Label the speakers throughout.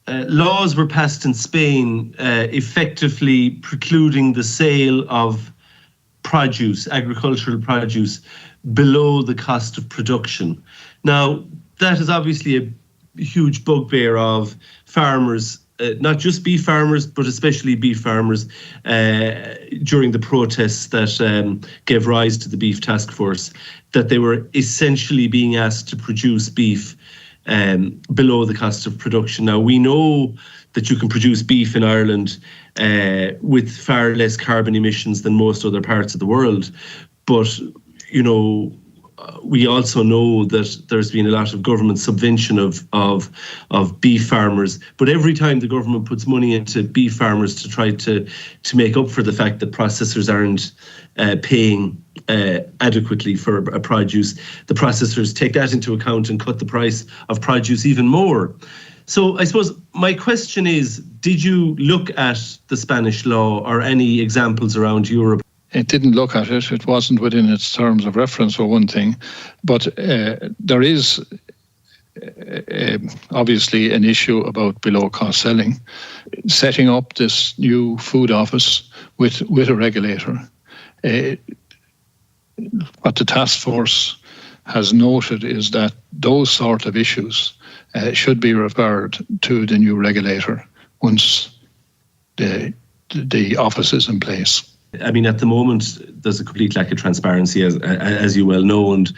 Speaker 1: laws were passed in Spain effectively precluding the sale of produce, agricultural produce, below the cost of production. Now, that is obviously a huge bugbear of farmers, not just beef farmers, but especially beef farmers during the protests that gave rise to the Beef Task Force, that they were essentially being asked to produce beef below the cost of production. Now, we know that you can produce beef in Ireland with far less carbon emissions than most other parts of the world. But, we also know that there's been a lot of government subvention of beef farmers. But every time the government puts money into beef farmers to try to make up for the fact that processors aren't paying adequately for a produce, the processors take that into account and cut the price of produce even more. So I suppose my question is, did you look at the Spanish law or any examples around Europe?
Speaker 2: It didn't look at it. It wasn't within its terms of reference, for one thing. But there is obviously an issue about below-cost selling. Setting up this new food office with a regulator, what the task force has noted is that those sort of issues should be referred to the new regulator once the office is in place.
Speaker 1: I mean, at the moment, there's a complete lack of transparency, as you well know, and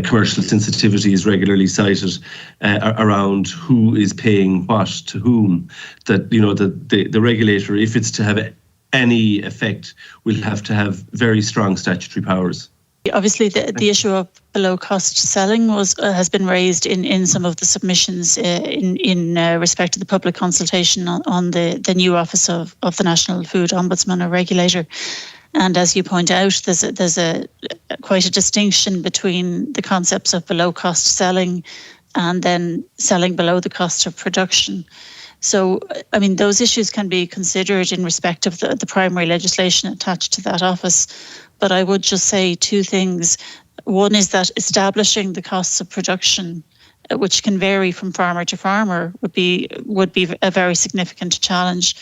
Speaker 1: commercial sensitivity is regularly cited around who is paying what to whom. That, the regulator, if it's to have any effect, will have to have very strong statutory powers.
Speaker 3: Obviously, the issue of below-cost selling has been raised in some of the submissions in respect to the public consultation on the new office of the National Food Ombudsman or Regulator. And as you point out, there's quite a distinction between the concepts of below-cost selling and then selling below the cost of production. So, I mean, those issues can be considered in respect of the primary legislation attached to that office. But I would just say two things. One is that establishing the costs of production, which can vary from farmer to farmer, would be a very significant challenge.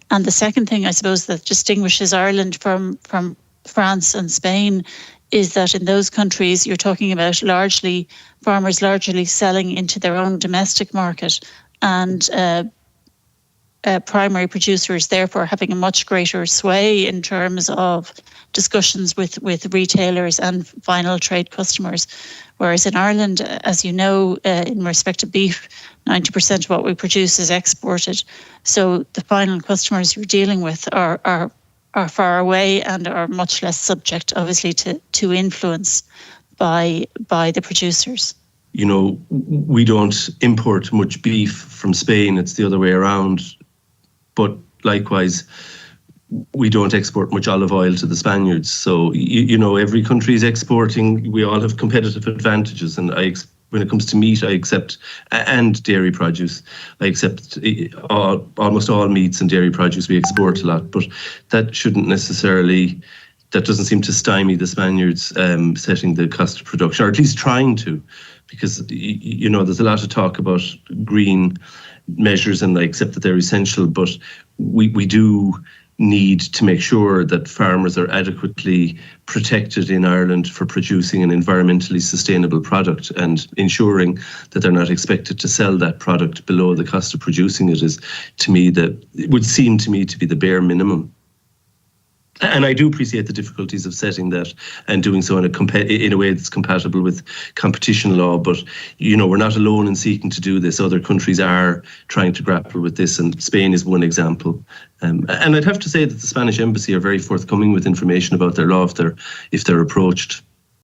Speaker 3: And the second thing, I suppose, that distinguishes Ireland from France and Spain is that in those countries you're talking about farmers largely selling into their own domestic market, and primary producers therefore having a much greater sway in terms of discussions with retailers and final trade customers. Whereas in Ireland, as you know, in respect to beef, 90% of what we produce is exported. So the final customers you're dealing with are far away and are much less subject, obviously, to influence by the producers.
Speaker 1: We don't import much beef from Spain. It's the other way around. But likewise, we don't export much olive oil to the Spaniards. So, every country is exporting. We all have competitive advantages. And when it comes to meat, and dairy produce, I accept almost all meats and dairy produce. We export a lot. But that doesn't seem to stymie the Spaniards setting the cost of production, or at least trying to. Because, there's a lot of talk about green measures, and I accept that they're essential, but we do need to make sure that farmers are adequately protected in Ireland for producing an environmentally sustainable product, and ensuring that they're not expected to sell that product below the cost of producing it would seem to me to be the bare minimum. And I do appreciate the difficulties of setting that and doing so in a way that's compatible with competition law. But, we're not alone in seeking to do this. Other countries are trying to grapple with this, and Spain is one example. And I'd have to say that the Spanish embassy are very forthcoming with information about their law if they're approached.